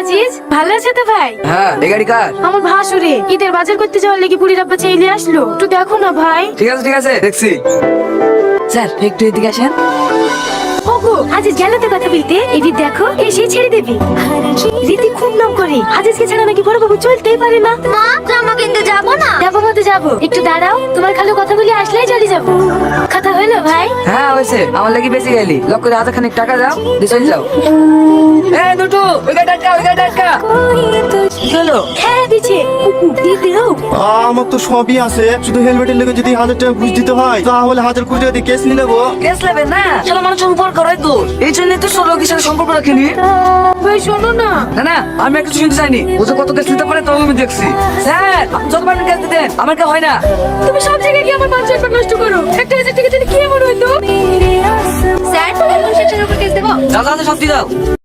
আজিজ ভালো আছে তো ভাই? হ্যাঁ, এই গাড়ি কার? আমার ভাসুরে ঈদের বাজার করতে যাওয়ার লেগে পুরীর আব্বা চাইলে আসলো, একটু দেখো না ভাই। ঠিক আছে দেখছি। স্যার একটু এদিকে আসেন। ওগো আজিজ গেল তো কথা বলতে, এবার দেখো এসে ছেড়ে দেবে। রীতি খুব নাম করে, আজিজকে ছাড়া নাকি বড় বাবু চলতেই পারে না। মা জামা কিনতে যাবো না? যাবো মতো যাবো, একটু দাঁড়াও, তোমার খালু কথা বলে আসলেই চলে যাবো। কথা হলো ভাই? হ্যাঁ হয়েছে, আমার লাগি বেশি গেলি। লক করে হাতে খানিক টাকা দাও, দিয়ে চলে যাও। দুটো ওই গাড়ি আটকা। কি হলো? হ্যাঁ দিছে, দিয়ে দিও। আমার তো সবই আছে, শুধু হেলমেটের লেগে যদি 1000 টাকা ঘুষ দিতে হয় তাহলে 1020 টাকা দিয়ে কেস নিয়ে নেবো। কেস নেবে না, চলো মানুষ সম্পর্ক করাই তো। এই জন্য তো সব লোকের সাথে সম্পর্ক রাখিনি। ভাই শোনো না। না আমি একটু শুনতে চাইনি। ও তো কত কেস নিতে পারে তো আমি দেখছি। স্যার আপনি যত পারেন কেস দিতেন, আমার কে হয় না। তুমি সব জায়গায় কি আমার বাচ্চার নষ্ট করো? একটা 1000 টাকা দিলে কি এমন হইতো? স্যার 1000 টাকার উপর কেস দেবো? যা সব দিয়ে দাও।